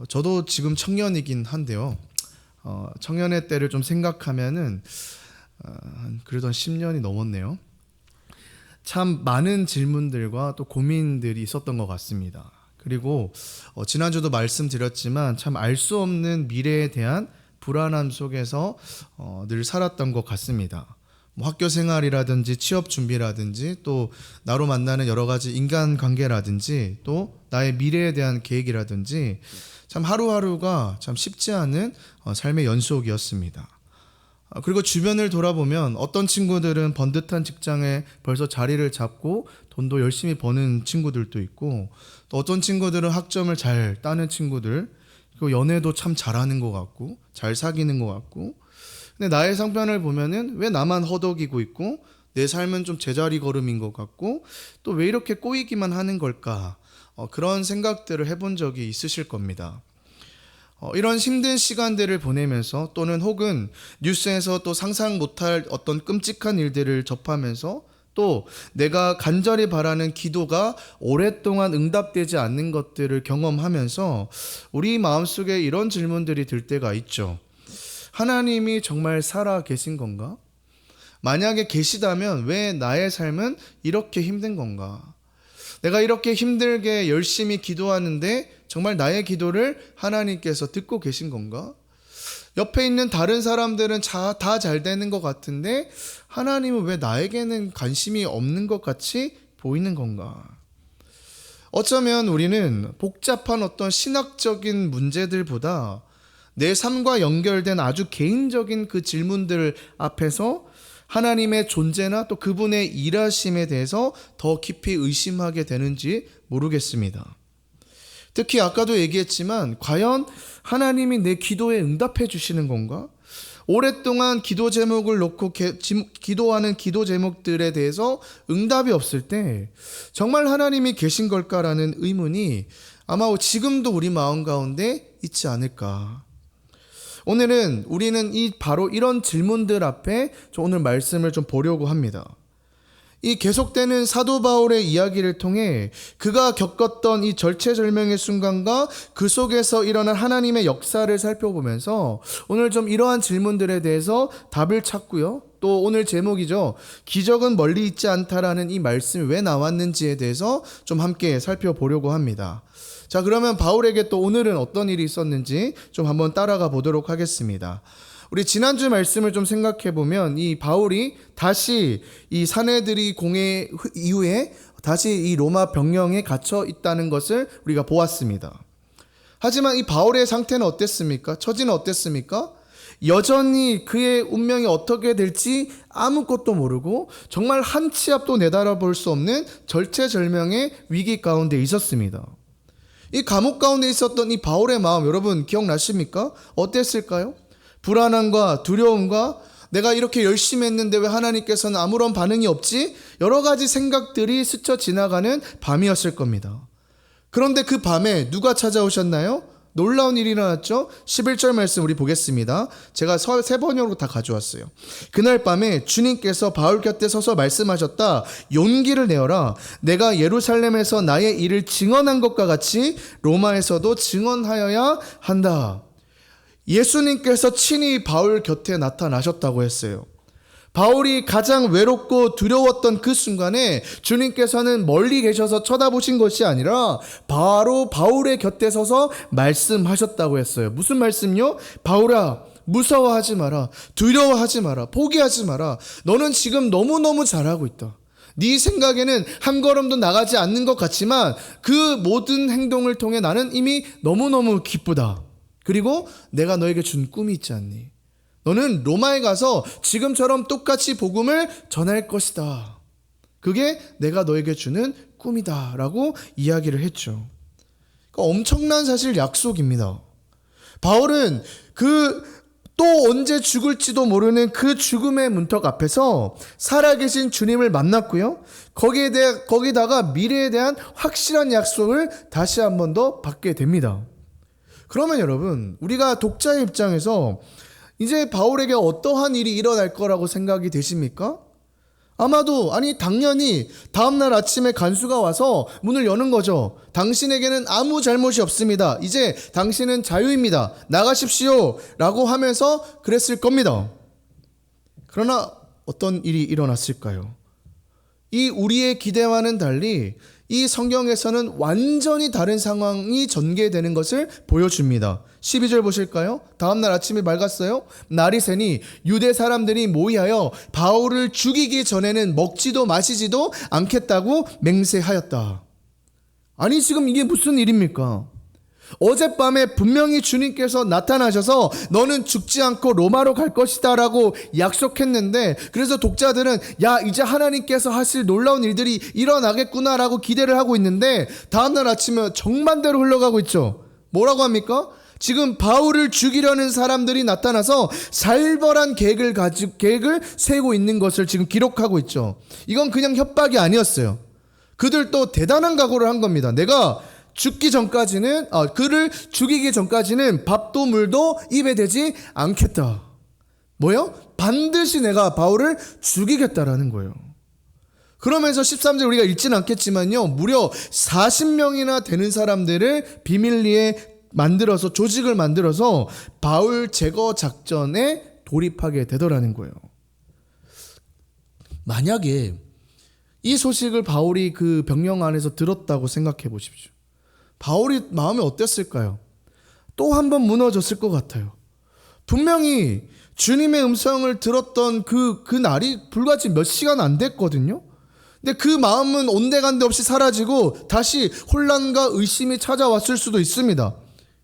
저도 지금 청년이긴 한데요. 청년의 때를 좀 생각하면은 그래도 한 10년이 넘었네요. 참 많은 질문들과 또 고민들이 있었던 것 같습니다. 그리고 지난주도 말씀드렸지만 참 알 수 없는 미래에 대한 불안함 속에서 늘 살았던 것 같습니다. 뭐 학교 생활이라든지 취업 준비라든지 또 나로 만나는 여러 가지 인간 관계라든지 또 나의 미래에 대한 계획이라든지 참 하루하루가 참 쉽지 않은 삶의 연속이었습니다. 그리고 주변을 돌아보면 어떤 친구들은 번듯한 직장에 벌써 자리를 잡고 돈도 열심히 버는 친구들도 있고, 또 어떤 친구들은 학점을 잘 따는 친구들, 그리고 연애도 참 잘하는 것 같고 잘 사귀는 것 같고, 근데 나의 상편을 보면은 왜 나만 허덕이고 있고 내 삶은 좀 제자리 걸음인 것 같고 또 왜 이렇게 꼬이기만 하는 걸까, 그런 생각들을 해본 적이 있으실 겁니다. 이런 힘든 시간들을 보내면서 또는 혹은 뉴스에서 또 상상 못할 어떤 끔찍한 일들을 접하면서 또 내가 간절히 바라는 기도가 오랫동안 응답되지 않는 것들을 경험하면서 우리 마음속에 이런 질문들이 들 때가 있죠. 하나님이 정말 살아 계신 건가? 만약에 계시다면 왜 나의 삶은 이렇게 힘든 건가? 내가 이렇게 힘들게 열심히 기도하는데 정말 나의 기도를 하나님께서 듣고 계신 건가? 옆에 있는 다른 사람들은 다 잘 되는 것 같은데 하나님은 왜 나에게는 관심이 없는 것 같이 보이는 건가? 어쩌면 우리는 복잡한 어떤 신학적인 문제들보다 내 삶과 연결된 아주 개인적인 그 질문들 앞에서 하나님의 존재나 또 그분의 일하심에 대해서 더 깊이 의심하게 되는지 모르겠습니다. 특히 아까도 얘기했지만 과연 하나님이 내 기도에 응답해 주시는 건가? 오랫동안 기도 제목을 놓고 기도하는 기도 제목들에 대해서 응답이 없을 때 정말 하나님이 계신 걸까라는 의문이 아마 지금도 우리 마음 가운데 있지 않을까. 오늘은 우리는 바로 이런 질문들 앞에 오늘 말씀을 좀 보려고 합니다. 이 계속되는 사도 바울의 이야기를 통해 그가 겪었던 이 절체절명의 순간과 그 속에서 일어난 하나님의 역사를 살펴보면서 오늘 좀 이러한 질문들에 대해서 답을 찾고요. 또 오늘 제목이죠. 기적은 멀리 있지 않다라는 이 말씀이 왜 나왔는지에 대해서 좀 함께 살펴보려고 합니다. 자, 그러면 바울에게 또 오늘은 어떤 일이 있었는지 좀 한번 따라가 보도록 하겠습니다. 우리 지난주 말씀을 좀 생각해 보면 이 바울이 다시 이 사내들이 공회 이후에 다시 이 로마 병영에 갇혀 있다는 것을 우리가 보았습니다. 하지만 이 바울의 상태는 어땠습니까? 처지는 어땠습니까? 여전히 그의 운명이 어떻게 될지 아무것도 모르고 정말 한 치 앞도 내다볼 수 없는 절체절명의 위기 가운데 있었습니다. 이 감옥 가운데 있었던 이 바울의 마음 여러분 기억나십니까? 어땠을까요? 불안함과 두려움과 내가 이렇게 열심히 했는데 왜 하나님께서는 아무런 반응이 없지? 여러 가지 생각들이 스쳐 지나가는 밤이었을 겁니다. 그런데 그 밤에 누가 찾아오셨나요? 놀라운 일이 일어났죠? 11절 말씀 우리 보겠습니다. 제가 세 번역으로 다 가져왔어요. 그날 밤에 주님께서 바울 곁에 서서 말씀하셨다. 용기를 내어라. 내가 예루살렘에서 나의 일을 증언한 것과 같이 로마에서도 증언하여야 한다. 예수님께서 친히 바울 곁에 나타나셨다고 했어요. 바울이 가장 외롭고 두려웠던 그 순간에 주님께서는 멀리 계셔서 쳐다보신 것이 아니라 바로 바울의 곁에 서서 말씀하셨다고 했어요. 무슨 말씀요? 바울아, 무서워하지 마라. 두려워하지 마라. 포기하지 마라. 너는 지금 너무너무 잘하고 있다. 네 생각에는 한 걸음도 나가지 않는 것 같지만 그 모든 행동을 통해 나는 이미 너무너무 기쁘다. 그리고 내가 너에게 준 꿈이 있지 않니? 너는 로마에 가서 지금처럼 똑같이 복음을 전할 것이다. 그게 내가 너에게 주는 꿈이다 라고 이야기를 했죠. 그러니까 엄청난 사실 약속입니다. 바울은 또 언제 죽을지도 모르는 그 죽음의 문턱 앞에서 살아계신 주님을 만났고요. 거기다가 미래에 대한 확실한 약속을 다시 한 번 더 받게 됩니다. 그러면 여러분, 우리가 독자의 입장에서 이제 바울에게 어떠한 일이 일어날 거라고 생각이 되십니까? 아마도, 아니 당연히 다음날 아침에 간수가 와서 문을 여는 거죠. 당신에게는 아무 잘못이 없습니다. 이제 당신은 자유입니다. 나가십시오 라고 하면서 그랬을 겁니다. 그러나 어떤 일이 일어났을까요? 이 우리의 기대와는 달리 이 성경에서는 완전히 다른 상황이 전개되는 것을 보여줍니다. 12절 보실까요? 다음날 아침에 맑았어요. 날이 새니 유대 사람들이 모이하여 바울을 죽이기 전에는 먹지도 마시지도 않겠다고 맹세하였다. 아니 지금 이게 무슨 일입니까? 어젯밤에 분명히 주님께서 나타나셔서 너는 죽지 않고 로마로 갈 것이다 라고 약속했는데, 그래서 독자들은 야 이제 하나님께서 하실 놀라운 일들이 일어나겠구나 라고 기대를 하고 있는데, 다음날 아침에 정반대로 흘러가고 있죠. 뭐라고 합니까? 지금 바울을 죽이려는 사람들이 나타나서 살벌한 계획을 세우고 있는 것을 지금 기록하고 있죠. 이건 그냥 협박이 아니었어요. 그들도 대단한 각오를 한 겁니다. 내가 죽기 전까지는, 그를 죽이기 전까지는 밥도 물도 입에 대지 않겠다. 뭐요? 반드시 내가 바울을 죽이겠다라는 거예요. 그러면서 13절 우리가 읽지는 않겠지만요, 무려 40명이나 되는 사람들을 비밀리에 만들어서, 조직을 만들어서 바울 제거 작전에 돌입하게 되더라는 거예요. 만약에 이 소식을 바울이 그 병영 안에서 들었다고 생각해 보십시오. 바울이 마음이 어땠을까요? 또 한 번 무너졌을 것 같아요. 분명히 주님의 음성을 들었던 그 날이 불과 지금 몇 시간 안 됐거든요. 근데 그 마음은 온데간데 없이 사라지고 다시 혼란과 의심이 찾아왔을 수도 있습니다.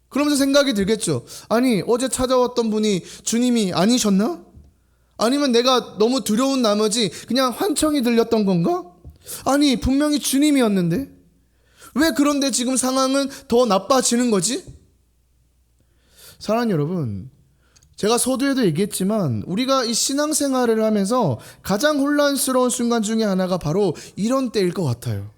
그러면서 생각이 들겠죠. 아니 어제 찾아왔던 분이 주님이 아니셨나? 아니면 내가 너무 두려운 나머지 그냥 환청이 들렸던 건가? 아니 분명히 주님이었는데 왜 그런데 지금 상황은 더 나빠지는 거지? 사랑하는 여러분, 제가 서두에도 얘기했지만 우리가 이 신앙생활을 하면서 가장 혼란스러운 순간 중에 하나가 바로 이런 때일 것 같아요.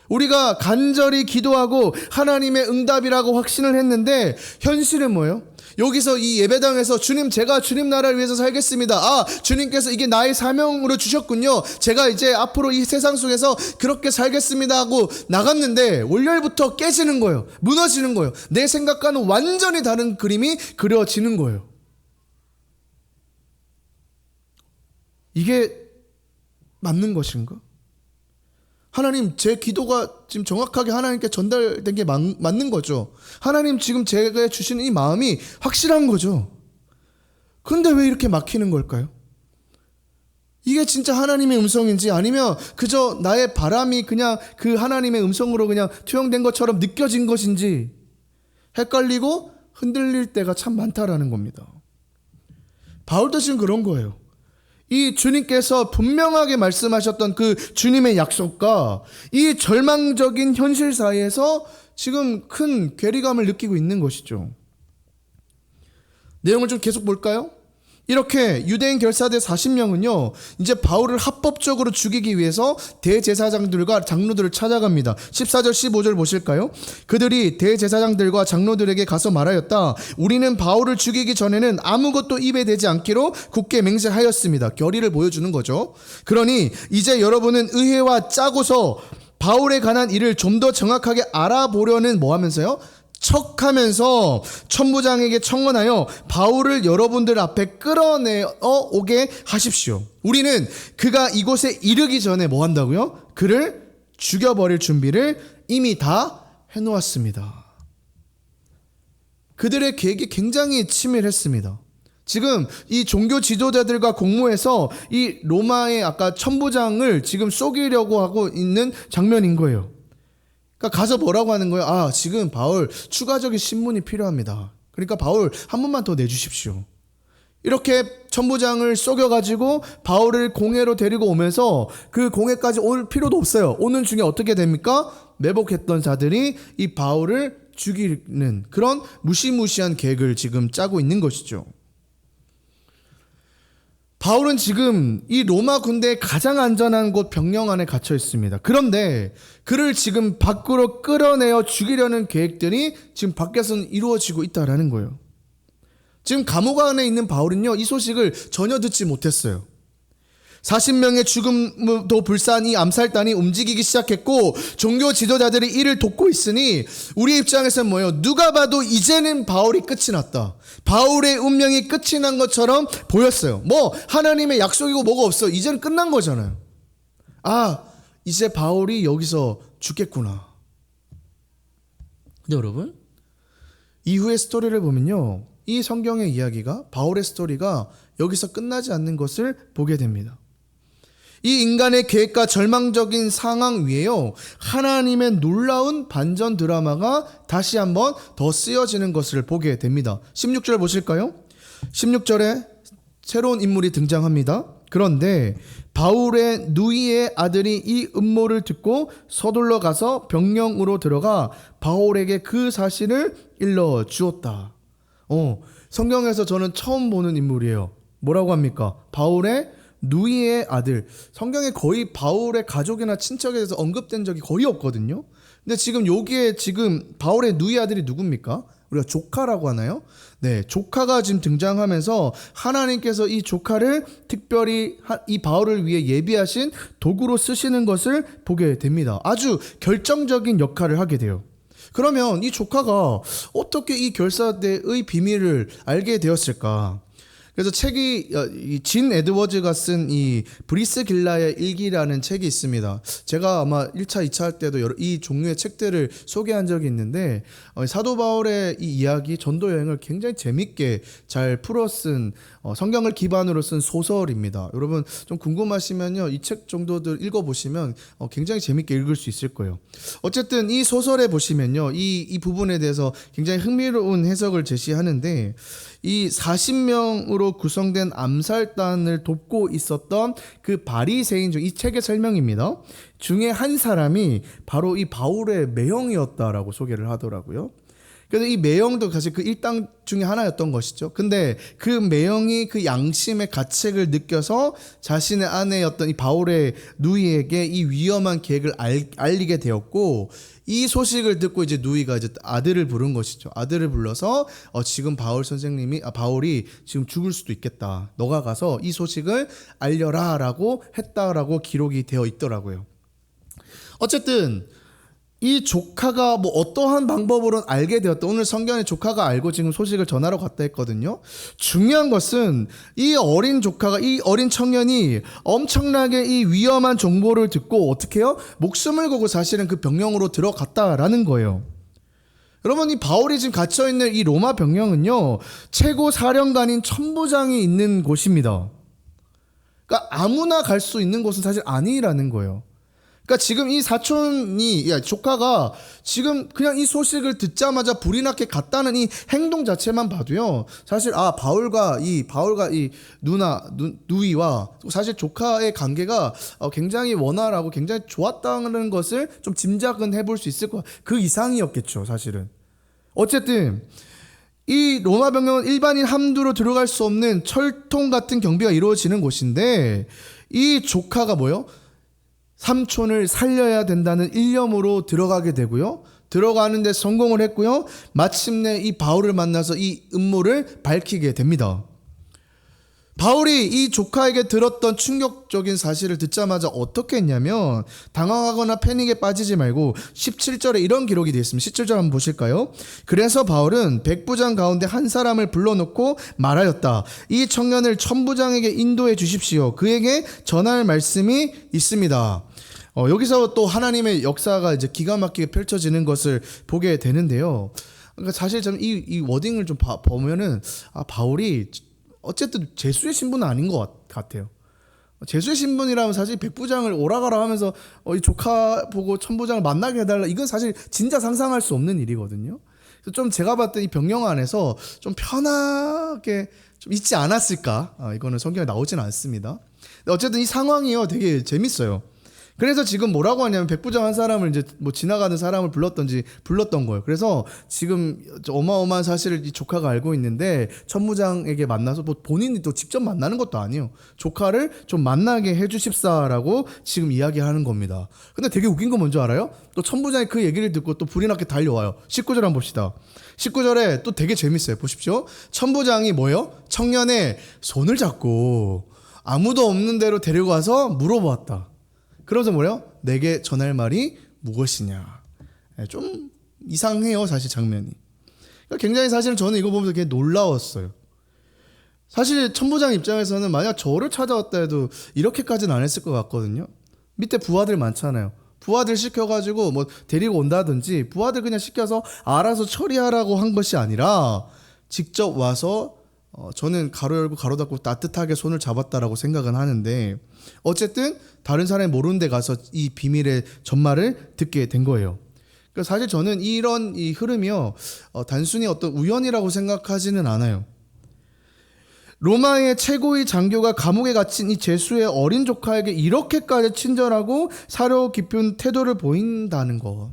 우리가 간절히 기도하고 하나님의 응답이라고 확신을 했는데 현실은 뭐예요? 여기서 이 예배당에서 주님 제가 주님 나라를 위해서 살겠습니다. 주님께서 이게 나의 사명으로 주셨군요. 제가 이제 앞으로 이 세상 속에서 그렇게 살겠습니다 하고 나갔는데 월요일부터 깨지는 거예요. 무너지는 거예요. 내 생각과는 완전히 다른 그림이 그려지는 거예요. 이게 맞는 것인가? 하나님 제 기도가 지금 정확하게 하나님께 전달된 게 맞는 거죠. 하나님 지금 제가 주시는 이 마음이 확실한 거죠. 그런데 왜 이렇게 막히는 걸까요? 이게 진짜 하나님의 음성인지 아니면 그저 나의 바람이 그냥 그 하나님의 음성으로 그냥 투영된 것처럼 느껴진 것인지 헷갈리고 흔들릴 때가 참 많다라는 겁니다. 바울도 지금 그런 거예요. 이 주님께서 분명하게 말씀하셨던 그 주님의 약속과 이 절망적인 현실 사이에서 지금 큰 괴리감을 느끼고 있는 것이죠. 내용을 좀 계속 볼까요? 이렇게 유대인 결사대 40명은요 이제 바울을 합법적으로 죽이기 위해서 대제사장들과 장로들을 찾아갑니다. 14절 15절 보실까요? 그들이 대제사장들과 장로들에게 가서 말하였다. 우리는 바울을 죽이기 전에는 아무것도 입에 대지 않기로 굳게 맹세하였습니다. 결의를 보여주는 거죠. 그러니 이제 여러분은 의회와 짜고서 바울에 관한 일을 좀 더 정확하게 알아보려는 뭐 하면서요? 척하면서 천부장에게 청원하여 바울을 여러분들 앞에 끌어내어 오게 하십시오. 우리는 그가 이곳에 이르기 전에 뭐 한다고요? 그를 죽여버릴 준비를 이미 다 해놓았습니다. 그들의 계획이 굉장히 치밀했습니다. 지금 이 종교 지도자들과 공모해서 이 로마의 아까 천부장을 지금 쏘기려고 하고 있는 장면인 거예요. 그러니까 가서 뭐라고 하는 거예요? 지금 바울 추가적인 신문이 필요합니다. 그러니까 바울 한 번만 더 내주십시오. 이렇게 천부장을 속여가지고 바울을 공회로 데리고 오면서 그 공회까지 올 필요도 없어요. 오는 중에 어떻게 됩니까? 매복했던 자들이 이 바울을 죽이는 그런 무시무시한 계획을 지금 짜고 있는 것이죠. 바울은 지금 이 로마 군대의 가장 안전한 곳 병영 안에 갇혀 있습니다. 그런데 그를 지금 밖으로 끌어내어 죽이려는 계획들이 지금 밖에서는 이루어지고 있다라는 거예요. 지금 감옥 안에 있는 바울은요, 이 소식을 전혀 듣지 못했어요. 40명의 죽음도 불사한 이 암살단이 움직이기 시작했고 종교 지도자들이 이를 돕고 있으니 우리 입장에서는 뭐예요? 누가 봐도 이제는 바울이 끝이 났다. 바울의 운명이 끝이 난 것처럼 보였어요. 뭐 하나님의 약속이고 뭐가 없어. 이제는 끝난 거잖아요. 아, 이제 바울이 여기서 죽겠구나. 근데 여러분, 이후의 스토리를 보면요, 이 성경의 이야기가, 바울의 스토리가 여기서 끝나지 않는 것을 보게 됩니다. 이 인간의 계획과 절망적인 상황 위에요, 하나님의 놀라운 반전 드라마가 다시 한번 더 쓰여지는 것을 보게 됩니다. 16절 보실까요? 16절에 새로운 인물이 등장합니다. 그런데 바울의 누이의 아들이 이 음모를 듣고 서둘러 가서 병영으로 들어가 바울에게 그 사실을 일러 주었다. 성경에서 저는 처음 보는 인물이에요. 뭐라고 합니까? 바울의 누이의 아들. 성경에 거의 바울의 가족이나 친척에 대해서 언급된 적이 거의 없거든요. 근데 지금 여기에 지금 바울의 누이 아들이 누굽니까? 우리가 조카라고 하나요? 네, 조카가 지금 등장하면서 하나님께서 이 조카를 특별히 이 바울을 위해 예비하신 도구로 쓰시는 것을 보게 됩니다. 아주 결정적인 역할을 하게 돼요. 그러면 이 조카가 어떻게 이 결사대의 비밀을 알게 되었을까? 그래서 책이 진 에드워즈가 쓴 이 브리스길라의 일기라는 책이 있습니다. 제가 아마 1차, 2차 할 때도 이 종류의 책들을 소개한 적이 있는데 사도 바울의 이 이야기, 전도 여행을 굉장히 재밌게 잘 풀어 쓴 성경을 기반으로 쓴 소설입니다. 여러분 좀 궁금하시면요, 이 책 정도들 읽어보시면 굉장히 재밌게 읽을 수 있을 거예요. 어쨌든 이 소설에 보시면요, 이 부분에 대해서 굉장히 흥미로운 해석을 제시하는데, 이 40명으로 구성된 암살단을 돕고 있었던 그 바리새인 중, 이 책의 설명입니다, 중에 한 사람이 바로 이 바울의 매형이었다라고 소개를 하더라고요. 그래서 이 매형도 사실 그 일당 중에 하나였던 것이죠. 근데 그 매형이 그 양심의 가책을 느껴서 자신의 아내였던 이 바울의 누이에게 이 위험한 계획을 알리게 되었고, 이 소식을 듣고 이제 누이가 이제 아들을 부른 것이죠. 아들을 불러서 지금 바울이 지금 죽을 수도 있겠다. 너가 가서 이 소식을 알려라라고 했다라고 기록이 되어 있더라고요. 어쨌든 이 조카가 뭐 어떠한 방법으로는 알게 되었다. 오늘 성경에 조카가 알고 지금 소식을 전하러 갔다 했거든요. 중요한 것은 이 어린 조카가, 이 어린 청년이 엄청나게 이 위험한 정보를 듣고 어떻게 해요? 목숨을 걸고 사실은 그 병영으로 들어갔다라는 거예요. 여러분, 이 바울이 지금 갇혀있는 이 로마 병영은요, 최고 사령관인 천부장이 있는 곳입니다. 그러니까 아무나 갈 수 있는 곳은 사실 아니라는 거예요. 그러니까 지금 이 조카가 지금 그냥 이 소식을 듣자마자 불이 나게 갔다는 이 행동 자체만 봐도요, 사실 바울과 이 누이와 사실 조카의 관계가 굉장히 원활하고 굉장히 좋았다는 것을 좀 짐작은 해볼 수 있을 거예요. 그 이상이었겠죠, 사실은. 어쨌든 이 로마 병영은 일반인 함부로 들어갈 수 없는 철통 같은 경비가 이루어지는 곳인데, 이 조카가 뭐예요? 삼촌을 살려야 된다는 일념으로 들어가게 되고요, 들어가는데 성공을 했고요, 마침내 이 바울을 만나서 이 음모를 밝히게 됩니다. 바울이 이 조카에게 들었던 충격적인 사실을 듣자마자 어떻게 했냐면, 당황하거나 패닉에 빠지지 말고 17절에 이런 기록이 되어 있습니다. 17절 한번 보실까요? 그래서 바울은 백부장 가운데 한 사람을 불러놓고 말하였다. 이 청년을 천부장에게 인도해 주십시오. 그에게 전할 말씀이 있습니다. 여기서 또 하나님의 역사가 이제 기가 막히게 펼쳐지는 것을 보게 되는데요. 그러니까 사실 저는 이 워딩을 좀 보면은 바울이 어쨌든 제수의 신분은 아닌 것 같아요. 제수의 신분이라면 사실 백부장을 오라가라 하면서 이 조카 보고 천부장을 만나게 해달라, 이건 사실 진짜 상상할 수 없는 일이거든요. 그래서 좀 제가 봤던 이 병영 안에서 좀 편하게 좀 있지 않았을까? 이거는 성경에 나오진 않습니다. 어쨌든 이 상황이요, 되게 재밌어요. 그래서 지금 뭐라고 하냐면, 백부장 한 사람을 이제 뭐 지나가는 사람을 불렀던 거예요. 그래서 지금 어마어마한 사실을 이 조카가 알고 있는데, 천부장에게 만나서 뭐 본인이 또 직접 만나는 것도 아니에요. 조카를 좀 만나게 해주십사라고 지금 이야기하는 겁니다. 근데 되게 웃긴 거 뭔지 알아요? 또 천부장이 그 얘기를 듣고 또 불이 나게 달려와요. 19절 한번 봅시다. 19절에 또 되게 재밌어요. 보십시오. 천부장이 뭐예요? 청년의 손을 잡고 아무도 없는 데로 데리고 와서 물어보았다. 그러면서 뭐래요? 내게 전할 말이 무엇이냐. 좀 이상해요, 사실 장면이. 그러니까 굉장히 사실은 저는 이거 보면서 되게 놀라웠어요. 사실 천부장 입장에서는 만약 저를 찾아왔다 해도 이렇게까지는 안 했을 것 같거든요. 밑에 부하들 많잖아요. 부하들 시켜가지고 뭐 데리고 온다든지 부하들 그냥 시켜서 알아서 처리하라고 한 것이 아니라 직접 와서 저는 가로 열고 가로 닫고 따뜻하게 손을 잡았다라고 생각은 하는데, 어쨌든 다른 사람이 모르는 데 가서 이 비밀의 전말을 듣게 된 거예요. 그러니까 사실 저는 이런 이 흐름이요, 단순히 어떤 우연이라고 생각하지는 않아요. 로마의 최고의 장교가 감옥에 갇힌 이 제수의 어린 조카에게 이렇게까지 친절하고 사려 깊은 태도를 보인다는 거,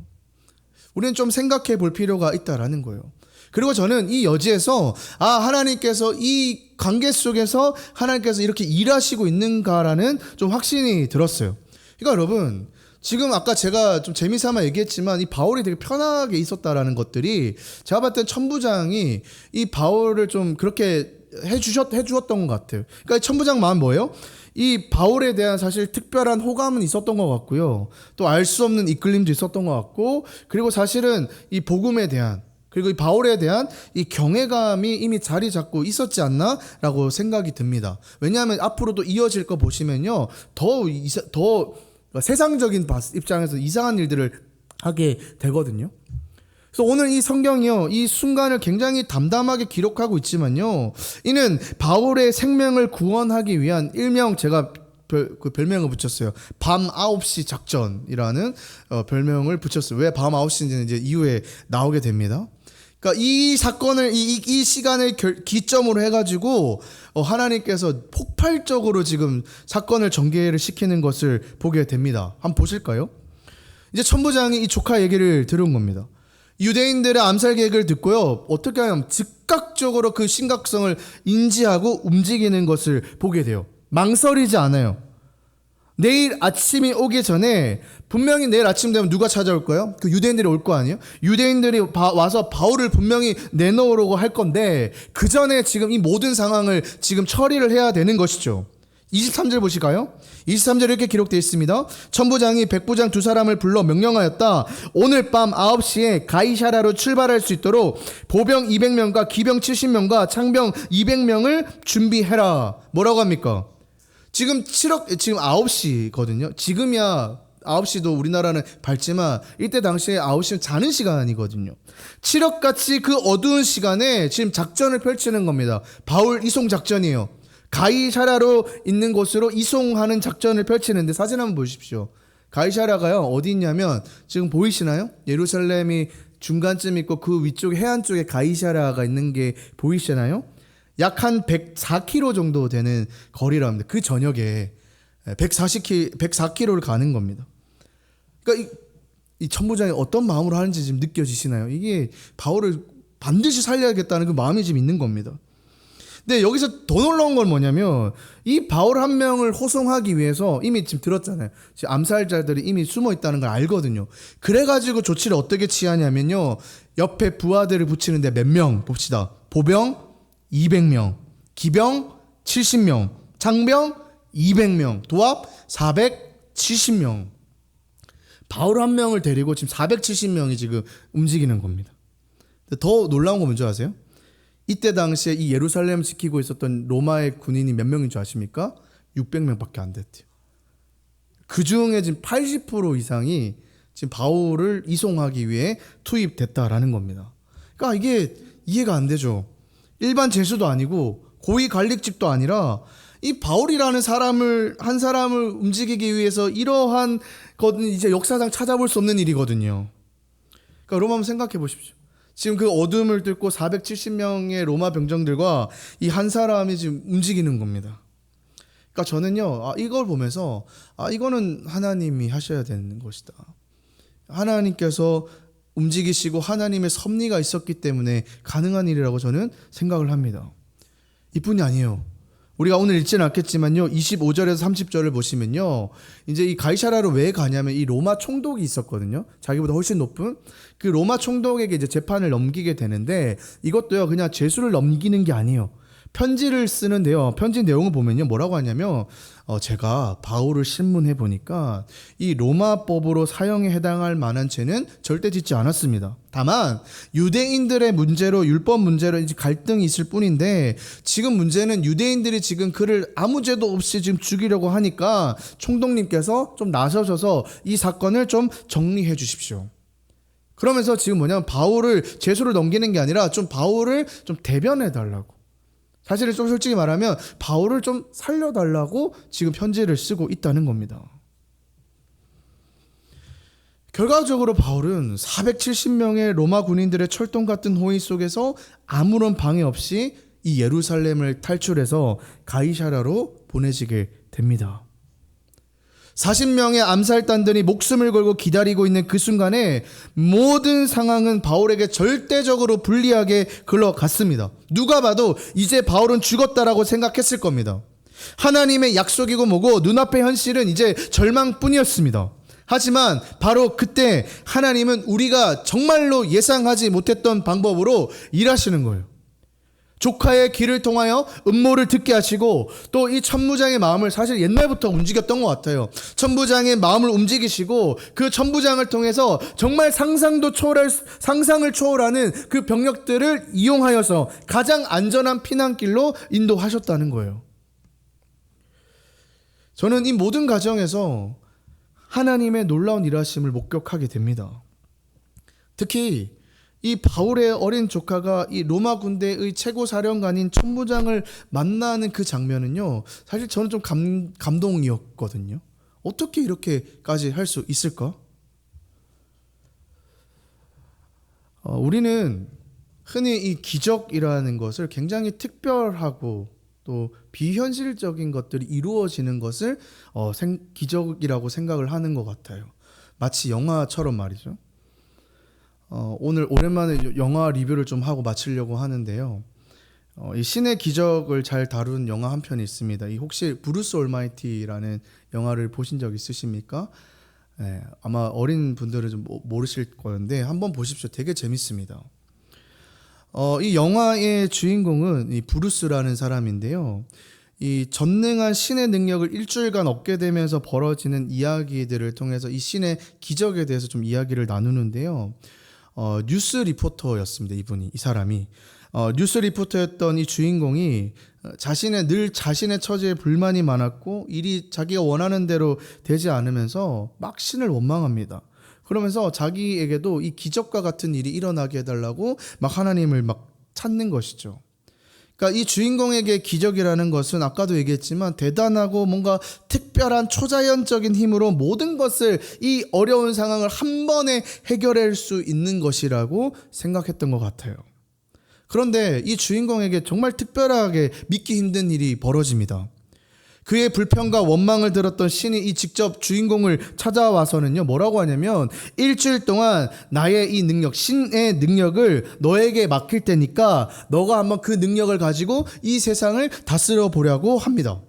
우리는 좀 생각해 볼 필요가 있다라는 거예요. 그리고 저는 이 여지에서 하나님께서 이 관계 속에서 하나님께서 이렇게 일하시고 있는가라는 좀 확신이 들었어요. 그러니까 여러분, 지금 아까 제가 좀 재미삼아 얘기했지만 이 바울이 되게 편하게 있었다라는 것들이, 제가 봤을 땐 천부장이 이 바울을 좀 그렇게 해주었던 것 같아요. 그러니까 천부장 마음 뭐예요? 이 바울에 대한 사실 특별한 호감은 있었던 것 같고요. 또 알 수 없는 이끌림도 있었던 것 같고, 그리고 사실은 이 복음에 대한, 그리고 이 바울에 대한 이 경외감이 이미 자리 잡고 있었지 않나라고 생각이 듭니다. 왜냐하면 앞으로도 이어질 거 보시면요, 더 세상적인 입장에서 이상한 일들을 하게 되거든요. 그래서 오늘 이 성경이요, 이 순간을 굉장히 담담하게 기록하고 있지만요, 이는 바울의 생명을 구원하기 위한 일명, 제가 그 별명을 붙였어요. 밤 9시 작전이라는 별명을 붙였어요. 왜 밤 9시인지는 이제 이후에 나오게 됩니다. 그러니까 이 사건을, 이 시간을 기점으로 해가지고 하나님께서 폭발적으로 지금 사건을 전개를 시키는 것을 보게 됩니다. 한번 보실까요? 이제 천부장이 이 조카 얘기를 들은 겁니다. 유대인들의 암살 계획을 듣고요, 어떻게 하냐면 즉각적으로 그 심각성을 인지하고 움직이는 것을 보게 돼요. 망설이지 않아요. 내일 아침이 오기 전에, 분명히 내일 아침 되면 누가 찾아올 거예요? 그 유대인들이 올 거 아니에요? 유대인들이 와서 바울을 분명히 내놓으려고 할 건데, 그 전에 지금 이 모든 상황을 지금 처리를 해야 되는 것이죠. 23절 보실까요? 23절에 이렇게 기록되어 있습니다. 천부장이 백부장 두 사람을 불러 명령하였다. 오늘 밤 9시에 가이사랴로 출발할 수 있도록 보병 200명과 기병 70명과 창병 200명을 준비해라. 뭐라고 합니까? 지금 9시거든요. 지금이야 9시도 우리나라는 밝지만 이때 당시에 9시는 자는 시간이거든요. 칠흑같이 그 어두운 시간에 지금 작전을 펼치는 겁니다. 바울 이송 작전이에요. 가이사랴로 있는 곳으로 이송하는 작전을 펼치는데, 사진 한번 보십시오. 가이사랴가요, 어디 있냐면 지금 보이시나요? 예루살렘이 중간쯤 있고 그 위쪽 해안 쪽에 가이사랴가 있는 게 보이시나요? 약 한 104km 정도 되는 거리라 합니다. 그 저녁에 104km를 가는 겁니다. 그러니까 이 천부장이 어떤 마음으로 하는지 지금 느껴지시나요? 이게 바울을 반드시 살려야겠다는 그 마음이 지금 있는 겁니다. 근데 여기서 더 놀라운 건 뭐냐면, 이 바울 한 명을 호송하기 위해서 이미 지금 들었잖아요. 지금 암살자들이 이미 숨어 있다는 걸 알거든요. 그래가지고 조치를 어떻게 취하냐면요, 옆에 부하들을 붙이는데 몇 명 봅시다. 보병 200명, 기병 70명, 창병 200명, 도합 470명. 바울 한 명을 데리고 지금 470명이 지금 움직이는 겁니다. 더 놀라운 거 뭔지 아세요? 이때 당시에 이 예루살렘을 지키고 있었던 로마의 군인이 몇 명인 줄 아십니까? 600명밖에 안 됐대요. 그 중에 지금 80% 이상이 지금 바울을 이송하기 위해 투입됐다라는 겁니다. 그러니까 이게 이해가 안 되죠. 일반 죄수도 아니고 고위 관리직도 아니라 이 바울이라는 한 사람을 움직이기 위해서 이러한 것은 이제 역사상 찾아볼 수 없는 일이거든요. 그러니까 여러분 한번 생각해 보십시오. 지금 그 어둠을 뚫고 470명의 로마 병정들과 이 한 사람이 지금 움직이는 겁니다. 그러니까 저는요, 이걸 보면서 이거는 하나님이 하셔야 되는 것이다. 하나님께서 움직이시고 하나님의 섭리가 있었기 때문에 가능한 일이라고 저는 생각을 합니다. 이뿐이 아니에요. 우리가 오늘 읽지는 않겠지만요, 25절에서 30절을 보시면요, 이제 이 가이사랴로 왜 가냐면 이 로마 총독이 있었거든요. 자기보다 훨씬 높은 그 로마 총독에게 이제 재판을 넘기게 되는데, 이것도요 그냥 죄수를 넘기는 게 아니에요. 편지를 쓰는데요. 편지 내용을 보면요. 뭐라고 하냐면 제가 바울을 신문해 보니까 이 로마법으로 사형에 해당할 만한 죄는 절대 짓지 않았습니다. 다만 유대인들의 문제로 율법 문제로 이제 갈등이 있을 뿐인데 지금 문제는 유대인들이 지금 그를 아무 죄도 없이 지금 죽이려고 하니까 총독님께서 좀 나서셔서 이 사건을 좀 정리해 주십시오. 그러면서 지금 뭐냐면 바울을 죄수로 넘기는 게 아니라 좀 바울을 좀 대변해 달라고. 사실은 좀 솔직히 말하면 바울을 좀 살려달라고 지금 편지를 쓰고 있다는 겁니다. 결과적으로 바울은 470명의 로마 군인들의 철동 같은 호의 속에서 아무런 방해 없이 이 예루살렘을 탈출해서 가이사랴로 보내지게 됩니다. 40명의 암살단들이 목숨을 걸고 기다리고 있는 그 순간에 모든 상황은 바울에게 절대적으로 불리하게 흘러갔습니다. 누가 봐도 이제 바울은 죽었다라고 생각했을 겁니다. 하나님의 약속이고 뭐고 눈앞의 현실은 이제 절망뿐이었습니다. 하지만 바로 그때 하나님은 우리가 정말로 예상하지 못했던 방법으로 일하시는 거예요. 조카의 귀를 통하여 음모를 듣게 하시고 또 이 천부장의 마음을 사실 옛날부터 움직였던 것 같아요. 천부장의 마음을 움직이시고 그 천부장을 통해서 정말 상상을 초월하는 그 병력들을 이용하여서 가장 안전한 피난길로 인도하셨다는 거예요. 저는 이 모든 과정에서 하나님의 놀라운 일하심을 목격하게 됩니다. 특히 이 바울의 어린 조카가 이 로마 군대의 최고 사령관인 천부장을 만나는 그 장면은요, 사실 저는 좀 감동이었거든요. 어떻게 이렇게까지 할 수 있을까? 우리는 흔히 이 기적이라는 것을 굉장히 특별하고 또 비현실적인 것들이 이루어지는 것을 기적이라고 생각을 하는 것 같아요. 마치 영화처럼 말이죠. 오늘 오랜만에 영화 리뷰를 좀 하고 마치려고 하는데요. 이 신의 기적을 잘 다룬 영화 한 편이 있습니다. 이 혹시 브루스 올마이티라는 영화를 보신 적 있으십니까? 네, 아마 어린 분들은 좀 모르실 건데 한번 보십시오. 되게 재밌습니다. 이 영화의 주인공은 이 브루스라는 사람인데요. 이 전능한 신의 능력을 일주일간 얻게 되면서 벌어지는 이야기들을 통해서 이 신의 기적에 대해서 좀 이야기를 나누는데요. 뉴스 리포터였습니다. 이 사람이 뉴스 리포터였던 이 주인공이 자신의 처지에 불만이 많았고 일이 자기가 원하는 대로 되지 않으면서 막 신을 원망합니다. 그러면서 자기에게도 이 기적과 같은 일이 일어나게 해달라고 막 하나님을 막 찾는 것이죠. 그러니까 이 주인공에게 기적이라는 것은 아까도 얘기했지만 대단하고 뭔가 특별한 초자연적인 힘으로 모든 것을 이 어려운 상황을 한 번에 해결할 수 있는 것이라고 생각했던 것 같아요. 그런데 이 주인공에게 정말 특별하게 믿기 힘든 일이 벌어집니다. 그의 불평과 원망을 들었던 신이 이 직접 주인공을 찾아와서는요, 뭐라고 하냐면 일주일 동안 나의 이 능력, 신의 능력을 너에게 맡길 테니까 너가 한번 그 능력을 가지고 이 세상을 다스려 보려고 합니다.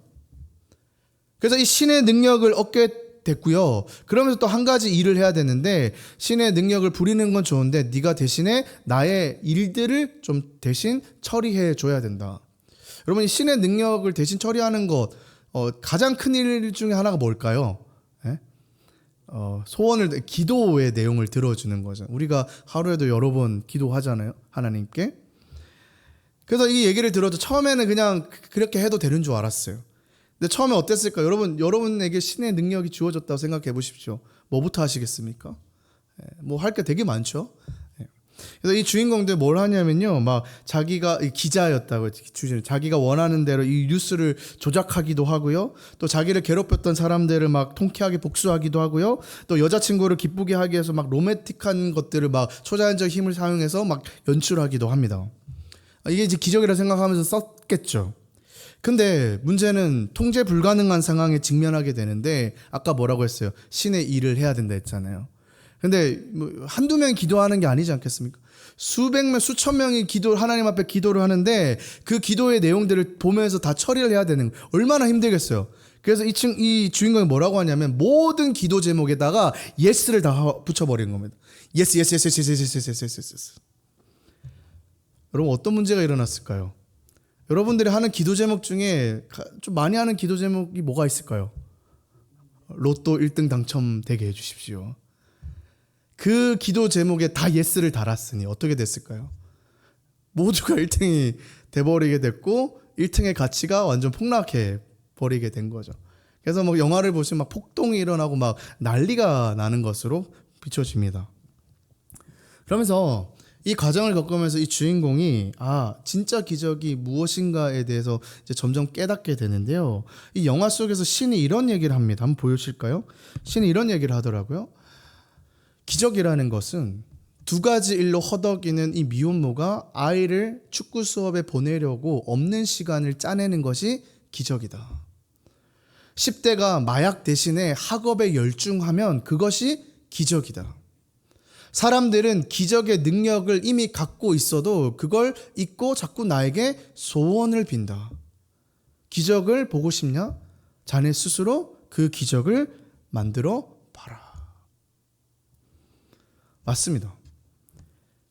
그래서 이 신의 능력을 얻게 됐고요. 그러면서 또 한 가지 일을 해야 되는데 신의 능력을 부리는 건 좋은데 네가 대신에 나의 일들을 좀 대신 처리해 줘야 된다. 여러분, 이 신의 능력을 대신 처리하는 것 가장 큰 일 중에 하나가 뭘까요? 기도의 내용을 들어주는 거죠. 우리가 하루에도 여러 번 기도하잖아요. 하나님께. 그래서 이 얘기를 들어도 처음에는 그냥 그렇게 해도 되는 줄 알았어요. 근데 처음에 어땠을까? 여러분에게 신의 능력이 주어졌다고 생각해 보십시오. 뭐부터 하시겠습니까? 뭐 할 게 되게 많죠. 그래서 이 주인공들 뭘 하냐면요, 막 자기가 기자였다고, 자기가 원하는 대로 이 뉴스를 조작하기도 하고요, 또 자기를 괴롭혔던 사람들을 막 통쾌하게 복수하기도 하고요, 또 여자친구를 기쁘게 하기 위해서 막 로맨틱한 것들을 막 초자연적 힘을 사용해서 막 연출하기도 합니다. 이게 이제 기적이라 생각하면서 썼겠죠. 근데 문제는 통제 불가능한 상황에 직면하게 되는데 아까 뭐라고 했어요? 신의 일을 해야 된다 했잖아요. 근데 뭐 한두 명이 기도하는 게 아니지 않겠습니까? 수백 명, 수천 명이 하나님 앞에 기도를 하는데 그 기도의 내용들을 보면서 다 처리를 해야 되는 거예요. 얼마나 힘들겠어요. 그래서 이 주인공이 뭐라고 하냐면 모든 기도 제목에다가 예스를 다 붙여버리는 겁니다. 예스. 여러분, 어떤 문제가 일어났을까요? 여러분들이 하는 기도 제목 중에 좀 많이 하는 기도 제목이 뭐가 있을까요? 로또 1등 당첨되게 해주십시오. 그 기도 제목에 다 예스를 달았으니 어떻게 됐을까요? 모두가 1등이 돼버리게 됐고 1등의 가치가 완전 폭락해 버리게 된 거죠. 그래서 뭐 영화를 보시면 막 폭동이 일어나고 막 난리가 나는 것으로 비춰집니다. 그러면서 이 과정을 겪으면서 이 주인공이 진짜 기적이 무엇인가에 대해서 이제 점점 깨닫게 되는데요. 이 영화 속에서 신이 이런 얘기를 합니다. 한번 보여주실까요? 신이 이런 얘기를 하더라고요. 기적이라는 것은 두 가지 일로 허덕이는 이 미혼모가 아이를 축구 수업에 보내려고 없는 시간을 짜내는 것이 기적이다. 10대가 마약 대신에 학업에 열중하면 그것이 기적이다. 사람들은 기적의 능력을 이미 갖고 있어도 그걸 잊고 자꾸 나에게 소원을 빈다. 기적을 보고 싶냐? 자네 스스로 그 기적을 만들어 봐라. 맞습니다.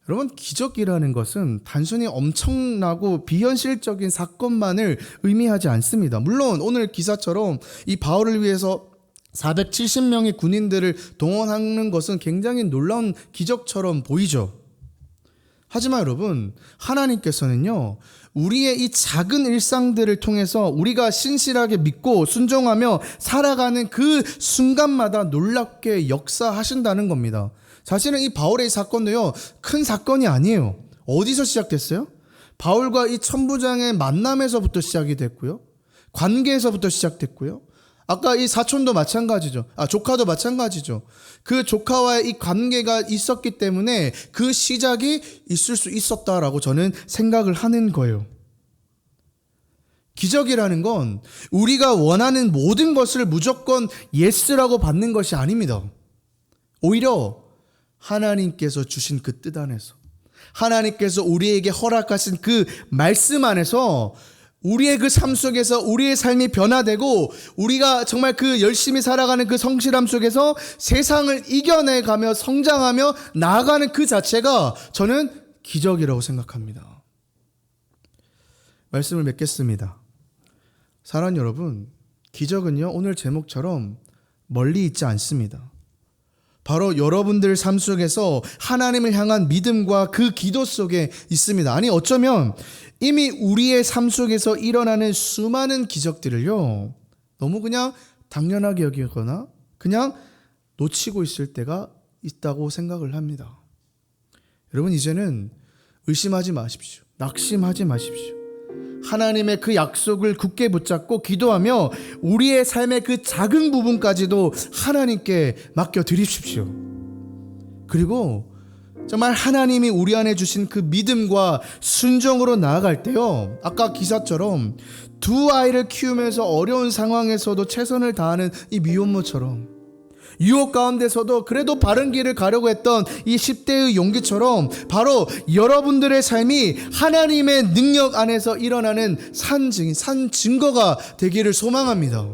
여러분, 기적이라는 것은 단순히 엄청나고 비현실적인 사건만을 의미하지 않습니다. 물론 오늘 기사처럼 이 바울을 위해서 470명의 군인들을 동원하는 것은 굉장히 놀라운 기적처럼 보이죠. 하지만 여러분, 하나님께서는요, 우리의 이 작은 일상들을 통해서 우리가 신실하게 믿고 순종하며 살아가는 그 순간마다 놀랍게 역사하신다는 겁니다. 사실은 이 바울의 사건도요, 큰 사건이 아니에요. 어디서 시작됐어요? 바울과 이 천부장의 만남에서부터 시작이 됐고요. 관계에서부터 시작됐고요. 아까 이 사촌도 마찬가지죠. 조카도 마찬가지죠. 그 조카와의 이 관계가 있었기 때문에 그 시작이 있을 수 있었다라고 저는 생각을 하는 거예요. 기적이라는 건 우리가 원하는 모든 것을 무조건 예스라고 받는 것이 아닙니다. 오히려 하나님께서 주신 그 뜻 안에서, 하나님께서 우리에게 허락하신 그 말씀 안에서 우리의 그 삶 속에서 우리의 삶이 변화되고 우리가 정말 그 열심히 살아가는 그 성실함 속에서 세상을 이겨내가며 성장하며 나아가는 그 자체가 저는 기적이라고 생각합니다. 말씀을 맺겠습니다. 사랑하는 여러분, 기적은요, 오늘 제목처럼 멀리 있지 않습니다. 바로 여러분들 삶 속에서 하나님을 향한 믿음과 그 기도 속에 있습니다. 아니, 어쩌면 이미 우리의 삶 속에서 일어나는 수많은 기적들을요, 너무 그냥 당연하게 여기거나 그냥 놓치고 있을 때가 있다고 생각을 합니다. 여러분, 이제는 의심하지 마십시오. 낙심하지 마십시오. 하나님의 그 약속을 굳게 붙잡고 기도하며 우리의 삶의 그 작은 부분까지도 하나님께 맡겨드리십시오. 그리고 정말 하나님이 우리 안에 주신 그 믿음과 순종으로 나아갈 때요, 아까 기사처럼 두 아이를 키우면서 어려운 상황에서도 최선을 다하는 이 미혼모처럼, 유혹 가운데서도 그래도 바른 길을 가려고 했던 이 10대의 용기처럼 바로 여러분들의 삶이 하나님의 능력 안에서 일어나는 산 증거가 되기를 소망합니다.